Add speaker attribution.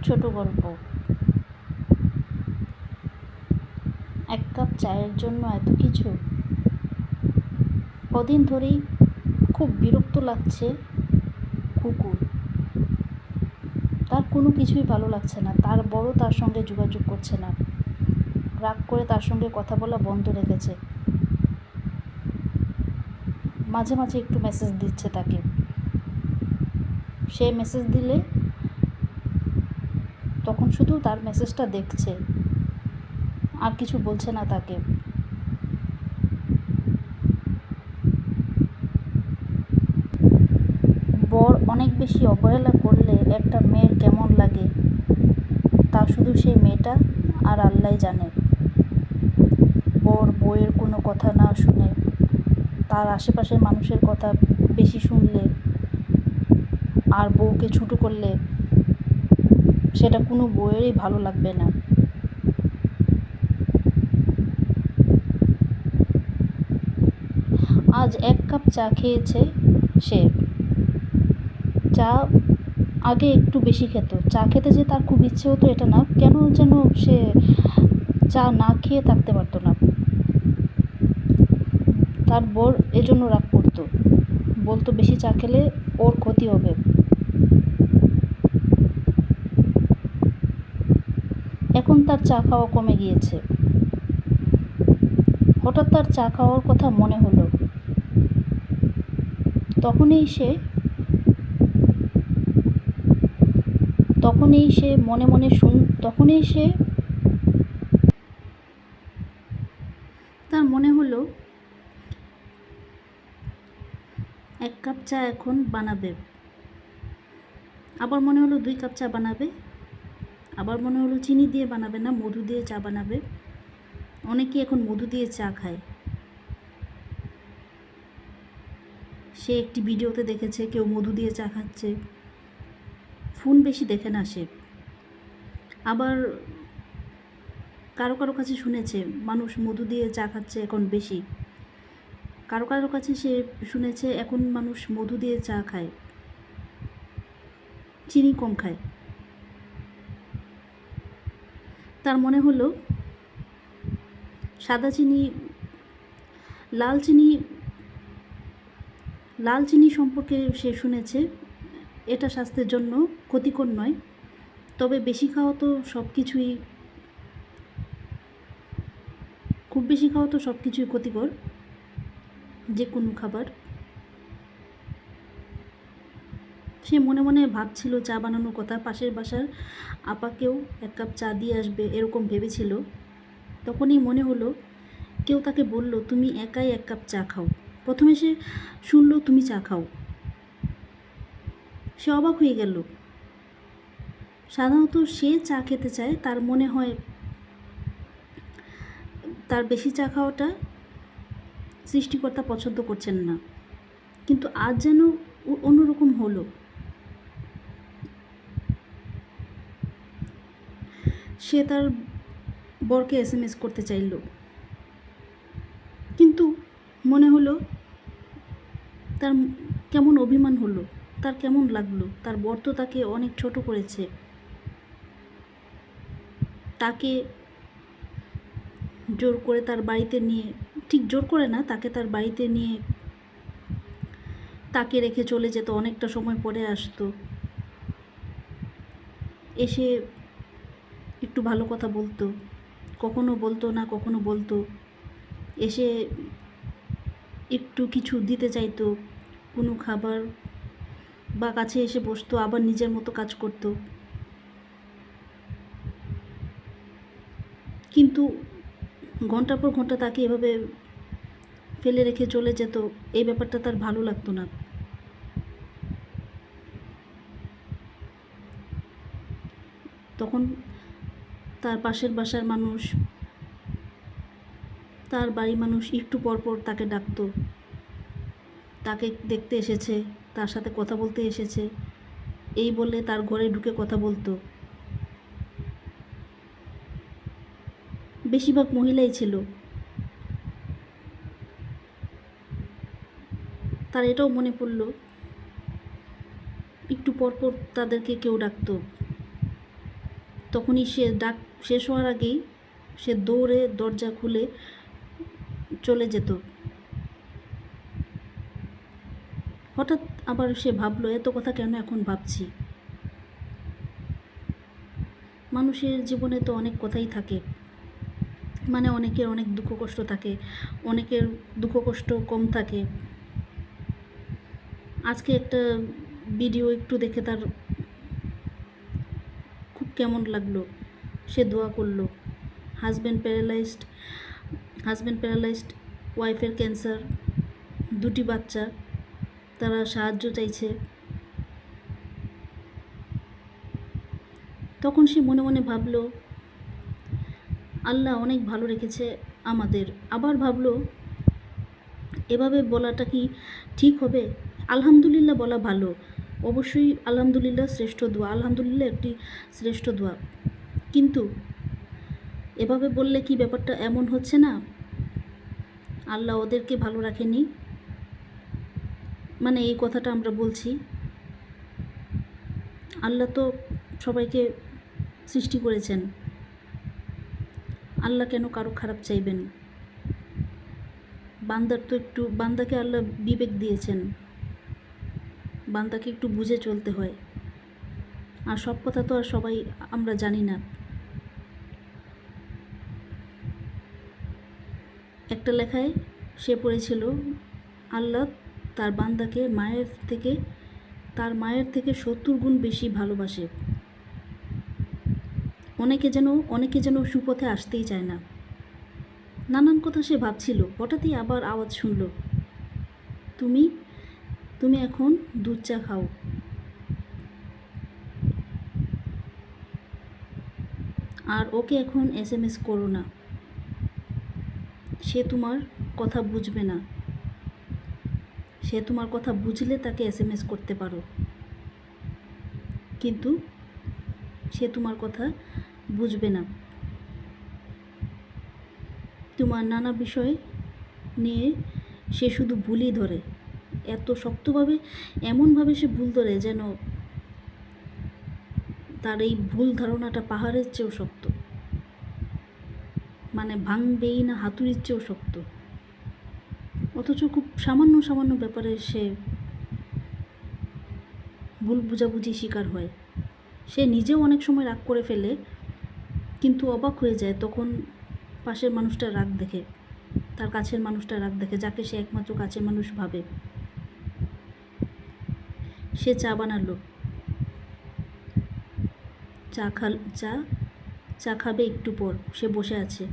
Speaker 1: ছোট গল্প। এক কাপ চায়ের জন্য এত কিছু। কদিন ধরেই খুব বিরক্ত লাগছে কুকুর। তার কোনো কিছুই ভালো লাগছে না। তার বড় তার সঙ্গে যোগাযোগ করছে না, রাগ করে তার সঙ্গে কথা বলা বন্ধ রেখেছে। মাঝে মাঝে একটু মেসেজ দিচ্ছে তাকে। সে মেসেজ দিলে তখন শুধু তার মেসেজটা দেখছে, আর কিছু বলছে না তাকে। বর অনেক বেশি অবহেলা করলে একটা মেয়ের কেমন লাগে তা শুধু সেই মেয়েটা আর আল্লাহই জানে। বর বউয়ের কোনো কথা না শুনে তার আশেপাশের মানুষের কথা বেশি শুনলে আর বউকে ছোটো করলে সেটা কোনো বউয়েরই ভালো লাগবে না। আজ এক কাপ চা খেয়েছে সে। চা আগে একটু বেশি খেত। চা খেতে যে তার খুব ইচ্ছে হতো এটা না, কেন যেন সে চা না খেয়ে থাকতে পারতো না। তার বর এজন্য রাগ করতো, বলতো বেশি চা খেলে ওর ক্ষতি হবে। এখন তার চা খাওয়া কমে গিয়েছে। হঠাৎ তার চা খাওয়ার কথা মনে হলো। তখনই সে মনে মনে তার মনে হলো এক কাপ চা এখন বানাবে। আবার মনে হলো 2 কাপ চা বানাবে। আবার মনে হলো চিনি দিয়ে বানাবে না, মধু দিয়ে চা বানাবে। অনেকে এখন মধু দিয়ে চা খায়। সে একটি ভিডিওতে দেখেছে কেউ মধু দিয়ে চা খাচ্ছে। ফোন বেশি দেখে না সে। আবার কারো কারো কাছে শুনেছে মানুষ মধু দিয়ে চা খাচ্ছে এখন বেশি। কারো কারো কাছে সে শুনেছে এখন মানুষ মধু দিয়ে চা খায়, চিনি কম খায়। তার মনে হলো সাদা চিনি, লাল চিনি সম্পর্কে সে শুনেছে এটা স্বাস্থ্যের জন্য ক্ষতিকর নয়, তবে বেশি খাওয়া তো খুব বেশি খাওয়া তো সব কিছুই ক্ষতিকর, যে কোনো খাবার। সে মনে মনে ভাবছিল চা বানানোর কথা, পাশের বাসার আপাকেও 1 কাপ চা দিয়ে আসবে এরকম ভেবেছিল। তখনই মনে হলো কেউ তাকে বলল তুমি একাই 1 কাপ চা খাও। প্রথমে সে শুনল তুমি চা খাও, সে অবাক হয়ে গেল। সাধারণত সে চা খেতে চায়, তার মনে হয় তার বেশি চা খাওয়াটা সৃষ্টিকর্তা পছন্দ করছেন না, কিন্তু আজ যেন অন্যরকম হলো। সে তার বরকে SMS করতে চাইল, কিন্তু মনে হলো তার কেমন অভিমান হলো, তার কেমন লাগলো। তার বর তো তাকে অনেক ছোট করেছে, তাকে জোর করে তার বাড়িতে নিয়ে, ঠিক জোর করে না, তাকে তার বাড়িতে নিয়ে তাকে রেখে চলে যেত, অনেকটা সময় পরে আসতো, এসে একটু ভালো কথা বলতো, কখনো বলতো না কখনো বলতো, এসে একটু কিছু দিতে চাইতো, কোনো খাবার বা কাছে এসে বসতো, আবার নিজের মতো কাজ করতো। কিন্তু ঘন্টার পর ঘন্টা তাকে এভাবে ফেলে রেখে চলে যেত, এই ব্যাপারটা তার ভালো লাগতো না। তখন তার পাশের বাসার মানুষ, তার বাড়ির মানুষ একটু পরপর তাকে ডাকতো, তাকে দেখতে এসেছে, তার সাথে কথা বলতে এসেছে, এই বলে তার ঘরে ঢুকে কথা বলতো। বেশিরভাগ মহিলাই ছিল। তার এটাও মনে পড়ল একটু পরপর তাদেরকে কেউ ডাকতো। তখনই সে ডাক শেষ হওয়ার আগেই সে দৌড়ে দরজা খুলে চলে যেত। হঠাৎ আবার সে ভাবলো, এত কথা কেন এখন ভাবছি। মানুষের জীবনে তো অনেক কথাই থাকে, মানে অনেকের অনেক দুঃখ কষ্ট থাকে, অনেকের দুঃখ কষ্ট কম থাকে। আজকে একটা ভিডিও একটু দেখে তার খুব কেমন লাগলো। সে দোয়া করলো, হাজব্যান্ড প্যারালাইজড, ওয়াইফের ক্যান্সার, 2টি বাচ্চা, তারা সাহায্য চাইছে। তখন সে মনে মনে ভাবলো, আল্লাহ অনেক ভালো রেখেছে আমাদের। আবার ভাবলো, এভাবে বলাটা কি ঠিক হবে? আলহামদুলিল্লাহ বলা ভালো, অবশ্যই আলহামদুলিল্লাহ শ্রেষ্ঠ দোয়া, আলহামদুলিল্লাহ একটি শ্রেষ্ঠ দোয়া। কিন্তু এভাবে বললে কি ব্যাপারটা এমন হচ্ছে না, আল্লাহ ওদেরকে ভালো রাখেনি? মানে এই কথাটা আমরা বলছি, আল্লাহ তো সবাইকে সৃষ্টি করেছেন, আল্লাহ কেন কারো খারাপ চাইবেন? বান্দাকে আল্লাহ বিবেক দিয়েছেন, বান্দাকে একটু বুঝে চলতে হয়। আর সব কথা তো আর সবাই আমরা জানি না। একটা লেখায় সে পড়েছিল, আল্লাহ তার বান্দাকে তার মায়ের থেকে 70 গুণ বেশি ভালোবাসে। অনেকে যেন সুপথে আসতেই চায় না। নানান কথা সে ভাবছিল, হঠাৎই আবার আওয়াজ শুনল, তুমি এখন দুধ চা খাও। আর ওকে এখন SMS করো না, সে তোমার কথা বুঝবে না। সে তোমার কথা বুঝলে তাকে SMS করতে পারো, কিন্তু সে তোমার কথা বুঝবে না। তোমার নানা বিষয় নিয়ে সে শুধু ভুলই ধরে, এত শক্তভাবে, এমনভাবে সে ভুল ধরে যেন তার এই ভুল ধারণাটা পাহাড়ের চেয়েও শক্ত, মানে ভাঙবেই না হাতুড়ির চেয়েও শক্ত। অথচ খুব সামান্য ব্যাপারে সে ভুল বুঝাবুঝি শিকার হয়। সে নিজেও অনেক সময় রাগ করে ফেলে, কিন্তু অবাক হয়ে যায় তখন পাশের মানুষটার রাগ দেখে, তার কাছের মানুষটার রাগ দেখে, যাকে সে একমাত্র কাছের মানুষ ভাবে। সে চা বানালো, চা খাবে একটু পর, সে বসে আছে।